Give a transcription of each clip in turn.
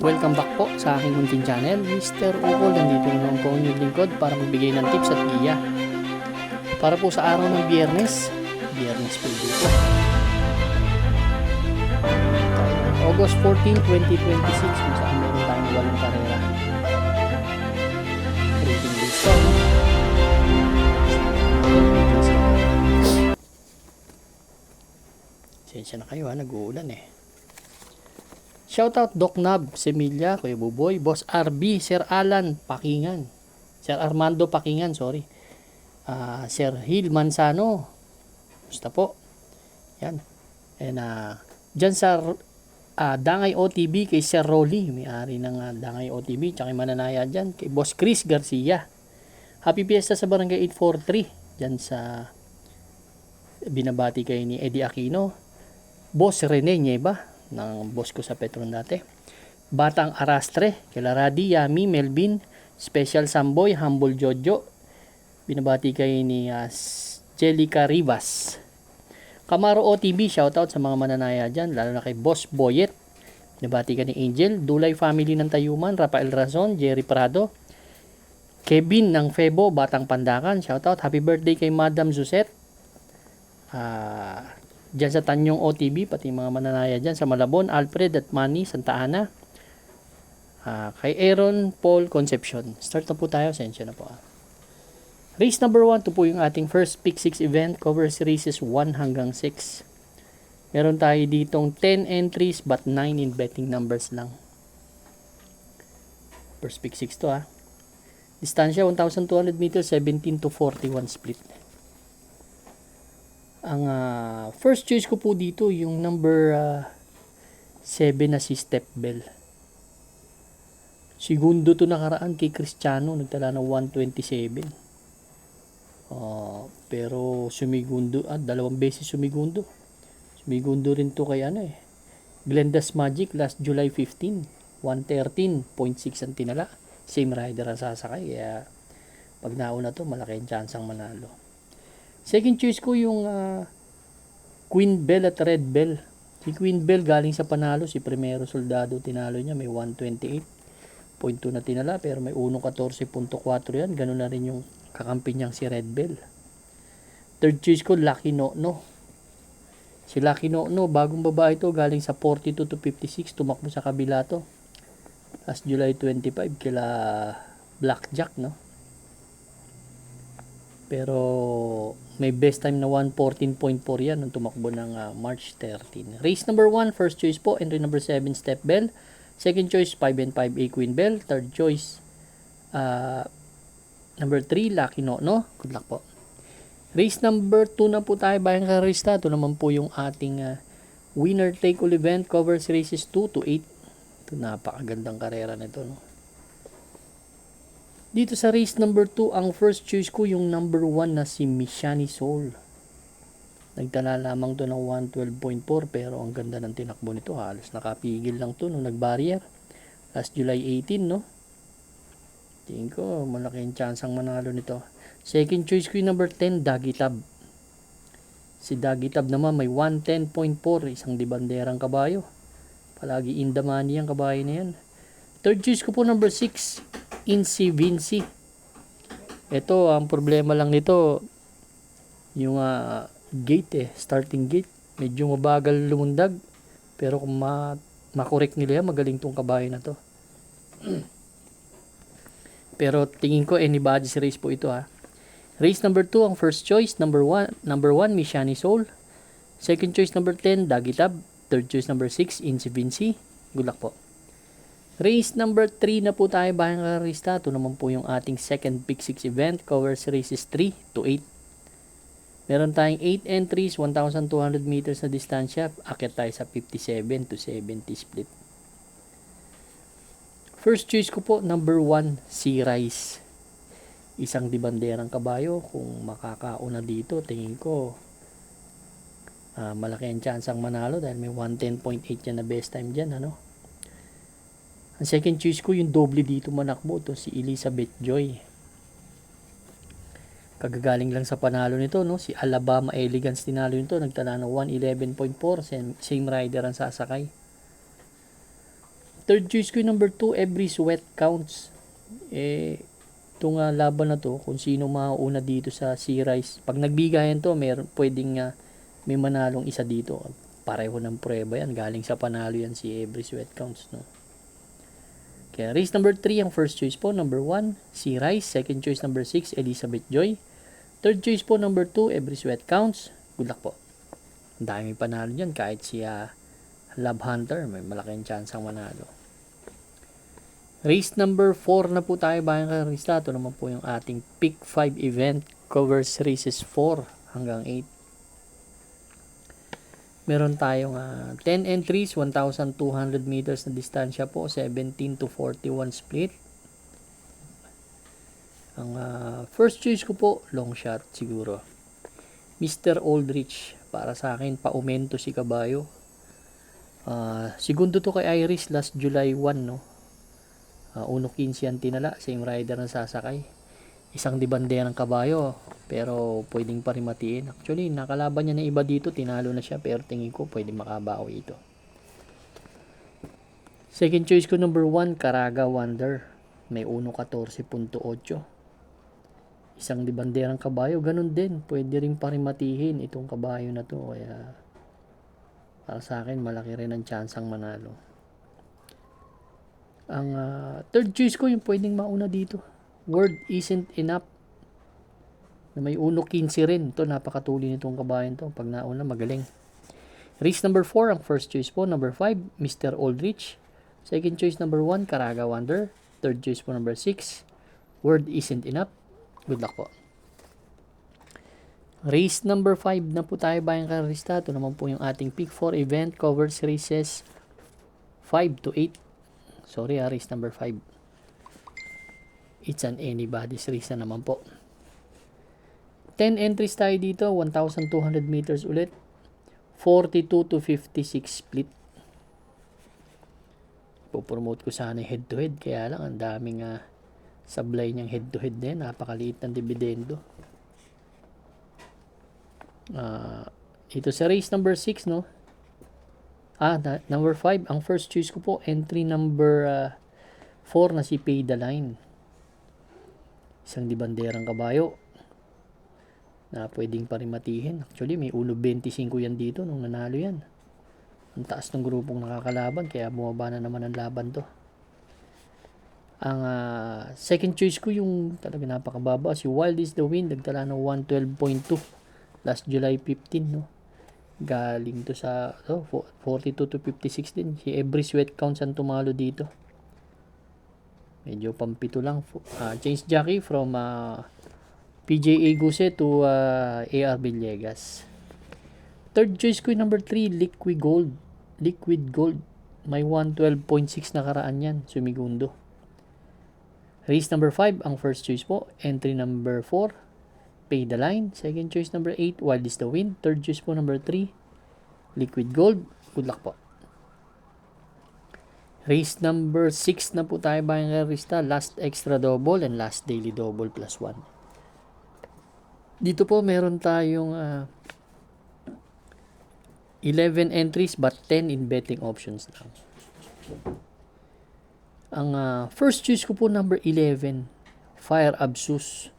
Welcome back po sa aking munting channel, Mr. Ukol. Nandito naman po ang inyong lingkod para magbigay ng tips at giya. Para po sa araw ng Biyernes po dito. August 14, 2026 kung saan meron tayong 8 karera. Rating based on. Sensya na kayo nag-uulan Shoutout Doc Nab, Semilla, Kuya Buboy, Boss RB, Sir Alan Pakingan, Sir Armando Pakingan, sorry. Sir Hil Manzano. Gusto po. Yan. And dyan sa Dangay OTB kay Sir Rolly, may-ari ng Dangay OTB, tsaka mananaya dyan kay Boss Chris Garcia. Happy Fiesta sa Barangay 843, dyan sa binabati kay ni Eddie Aquino. Boss Rene Nieva, ng boss ko sa Petron dati. Batang Arastre, kila Radi, Yami, Melvin, Special Samboy, Humble Jojo. Binabati kay ni Jelica Rivas. Camaro OTB, shoutout sa mga mananaya dyan, lalo na kay Boss Boyet. Binabati ka ni Angel, Dulay Family ng Tayuman, Rafael Razon, Jerry Prado. Kevin ng Febo, Batang Pandakan, shoutout. Happy birthday kay Madam Zuzet. Diyan sa Tanyong OTB, pati mga mananaya dyan sa Malabon, Alfred at Manny, Santa Ana. Kay Aaron Paul Concepcion. Start na po tayo, sensya na po. Race number 1, ito po yung ating first pick 6 event, covers races 1 hanggang 6. Meron tayo ditong 10 entries but 9 in betting numbers lang. First pick 6 to Distansya 1,200 meters, 17 to 41 split. Ang first choice ko po dito yung number 7 na si Step Bell. Segundo to nakaraan kay Cristiano, nagtala ng 127. Pero sumigundo, dalawang beses sumigundo. Sumigundo rin to kay Glenda's Magic last July 15, 113.6 ang tinala. Same rider ang sasakay, kaya pag nauna to malaki ang chance ang manalo. Second choice ko yung Queen Bell at Red Bell. Si Queen Bell galing sa panalo, si Primero Soldado tinalo niya, may 128.2 na tinala, pero may 114.4 yan. Ganun na rin yung kakampi niyang si Red Bell. Third choice ko, Lucky No. Si Lucky No, bagong babae to, galing sa 42 to 56, tumakbo sa kabila to. Last July 25, kila Blackjack, Pero may best time na 114.4 yan nung tumakbo ng March 13. Race number 1, first choice po, entry number 7, Step Bell. Second choice, 5 and 5A Queen Bell. Third choice, number 3, Lucky No. Good luck po. Race number 2 na po tayo, bayang karista. Ito naman po yung ating winner take all event, covers races 2 to 8. Ito, napakagandang karera nito, Dito sa race number 2, ang first choice ko yung number 1 na si Mishani Soul. Nagtala lamang to ng 112.4, pero ang ganda ng tinakbo nito. Halos nakapigil lang to nung nag-barrier. Last July 18, Tingin ko malaki ang chance ang manalo nito. Second choice ko yung number 10, Dagitab. Si Dagitab naman may 110.4, isang dibanderang kabayo. Palagi in the money ang kabayo na yan. Third choice ko po number 6, Incy Vinci. Ito, ang problema lang nito, yung gate starting gate. Medyo mabagal lumundag. Pero kung makorek nila yan, magaling tong kabayo na to. Pero tingin ko anybody's race po ito Race number 2, ang first choice, number 1, Mishani Soul. Second choice, number 10, Dagitab. Third choice, number 6, Incy Vinci. Good luck po. Race number 3 na po tayo, bayang karista. Ito naman po yung ating second pick 6 event, covers races 3 to 8. Meron tayong 8 entries, 1,200 meters na distansya. Akyat tayo sa 57 to 70 split. First choice ko po, number 1, Sea Rise. Isang dibanderang kabayo. Kung makakauna dito, tingin ko malaki ang chance ang manalo dahil may 110.8 yan na best time dyan. Ang second choice ko yung doble dito manakbo, to si Elizabeth Joy. Kagagaling lang sa panalo nito, si Alabama Elegance tinalo nito, nagtala ng 111.4, same rider ang sasakay. Third choice ko yung number 2, every sweat counts. Itong laban na to, kung sino mauuna dito sa C-Rise. Pag nagbigayan to, pwedeng may manalong isa dito. Pareho ng prueba yan. Galing sa panalo yan si every sweat counts, no? Kaya race number 3, ang first choice po, number 1, C-Rise. Second choice, number 6, Elizabeth Joy. Third choice po, number 2, every sweat counts. Good luck po. Ang daming panalo dyan. Kahit si Love Hunter, may malaking chance ang manalo. Race number 4 na po tayo bayan karista. Ito naman po yung ating Pick 5 event. Covers races 4 hanggang 8. Meron tayong 10 entries, 1,200 meters na distansya po, 17 to 41 split. Ang first choice ko po, long shot siguro. Mr. Aldrich. Para sa akin, paumento si Kabayo. Segundo to kay Iris last July 1, no? 1.15 ang tinala, same rider na sasakay. Isang dibandera ng Kabayo, pero pwedeng pa rin matiin. Actually, nakalaban niya na iba dito, tinalo na siya, pero tingin ko pwedeng makabawi ito. Second choice ko, number 1, Caraga Wonder. May 1.14.8. Isang dibandera ng Kabayo, ganun din. Pwede rin pa rin matihin itong Kabayo na to. Kaya, para sa akin, malaki rin ang chance ang manalo. Ang third choice ko yung pwedeng mauna dito. Word Isn't Enough. Na may 1.15 rin. Ito, napakatuli nitong kabayan to. Pag nauna, magaling. Race number 4, ang first choice po. Number 5, Mr. Aldrich. Second choice, number 1, Caraga Wonder. Third choice po, number 6, Word Isn't Enough. Good luck po. Race number 5 na po tayo bayang karista. Ito naman po yung ating Pick 4 event. Covers races 5 to 8. Sorry, race number 5. It's an anybody's race na naman po. 10 entries tayo dito. 1,200 meters ulit. 42 to 56 split. Popromote ko sana head to head. Kaya lang, ang daming sablay niyang head to head din. Napakaliit ng dividendo. Ito sa race number 6, no? Number 5, ang first choice ko po, entry number 4 na si Pay the Line. Isang dibanderang Kabayo na pwedeng pa rin matihin. Actually, may 1.25 yan dito nung nanalo yan. Ang taas ng grupong nakakalaban, kaya bumaba na naman ang laban to. Ang second choice ko, yung talaga napakababa, si Wild is the Wind, nagtala ng 112.2 last July 15, no? Galing to sa 42 to 56 din. Si every sweat counts ang tumalo dito. Medyo pampito lang. Change jockey from PJA Guse to AR Villegas. Third choice ko yung number 3, Liquid Gold. Liquid Gold. May 112.6 nakaraan yan. Sumigundo. Race number 5, ang first choice po. Entry number 4, Pay the Line. Second choice, number 8, Wild is the Wind. Third choice po, number 3, Liquid Gold. Good luck po. Race number 6 na po tayo bayang karista. Last extra double and last daily double plus 1. Dito po meron tayong 11 entries but 10 in betting options lang. Ang first choice ko po, number 11, Fire Absus.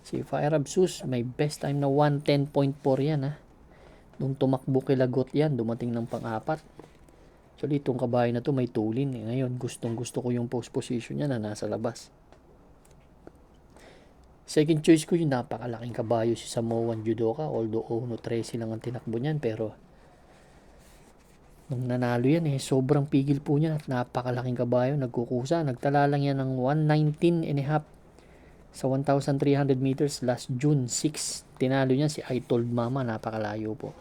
Si Fire Absus, may best time na 110.4 yan, Nung tumakbo kilagot yan, dumating ng pang-apat. Actually, itong kabayo na to may tulin. Ngayon, gustong-gusto ko yung post position niya na nasa labas. Second choice ko yung napakalaking kabayo si Samoan Judoka. Although 1.13 lang ang tinakbo niyan, pero nung nanalo yan, sobrang pigil po niya. Napakalaking kabayo, nagkukusa. Nagtala lang yan ng 119.5 sa 1,300 meters last June 6. Tinalo niya si I Told Mama. Napakalayo po.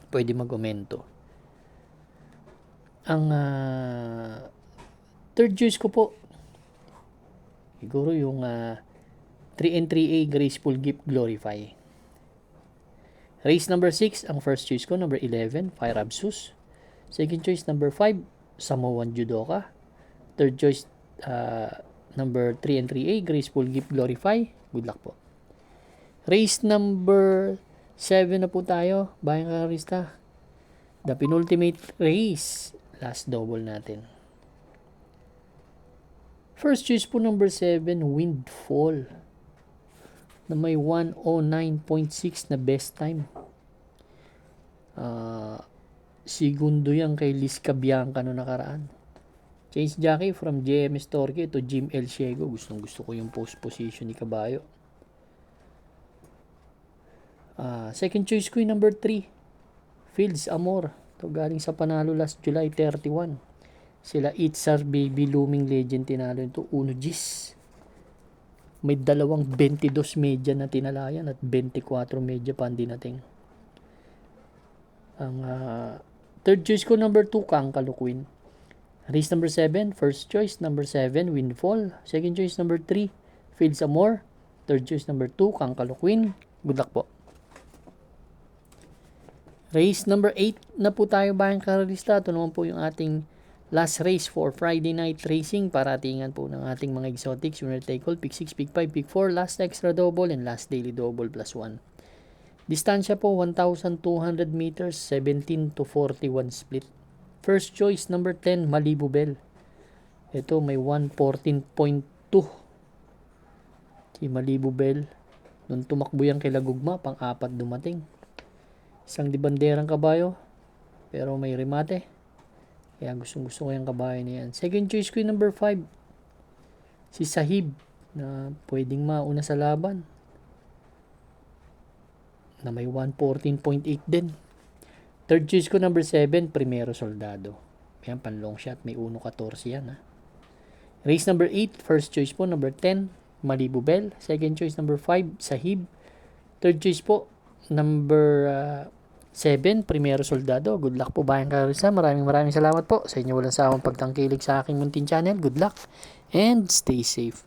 Pwede mag-aumento. Ang third choice ko po, siguro yung 3 and 3A Graceful Gift Glorify. Race number 6, ang first choice ko, number 11, Fire Absus. Second choice, number 5, Samoan Judoka. Third choice, number 3 and 3A, Graceful Gift Glorify. Good luck po. Race number 7 na po tayo, bayang karista. The penultimate race. Last double natin. First choice po number 7, Windfall. Na may 109.6 na best time. Segundo yan kay Liz Cabianca no nakaraan. Change jockey from JMS Torque to Jim El Ciego. Gustong gusto ko yung post position ni Kabayo. Second choice ko yung number 3, Fields Amor. Ito galing sa panalo last July 31. Sila Itzar Baby Looming Legend tinalo ito 1 Gis. May dalawang 22 media na tinalayan at 24 media pa hindi nating. Ang third choice ko number 2, Kangkalo Queen. Race number 7, first choice number 7, Windfall. Second choice number 3, Fields Amor. Third choice number 2, Kangkalo Queen. Good luck po. Race number 8 na po tayo bayang karalista. Ito naman po yung ating last race for Friday night racing. Paratingan po ng ating mga exotics. Winner take all, pick 6, pick 5, pick 4, last extra double, and last daily double plus 1. Distansya po 1,200 meters, 17 to 41 split. First choice number 10, Malibu Bell. Ito may 114.2. Si Malibu Bell. Nung tumakbo yan kay Lagugma, pang-apat dumating. Isang dibanderang kabayo, pero may remate. Kaya gusto ko yung kabayo na yan. Second choice ko yung number 5. Si Sahib, na pwedeng mauna sa laban. Na may 114.8 din. Third choice ko number 7, Primero Soldado. Yan, pan long shot. May 1.14 yan. Race number 8, first choice po, number 10, Malibu Bell. Second choice number 5, Sahib. Third choice po, number 7, Primero Soldado. Good luck po bayang karisa. Maraming salamat po sa inyo walang sawang pagtangkilik sa aking munting channel. Good luck and stay safe.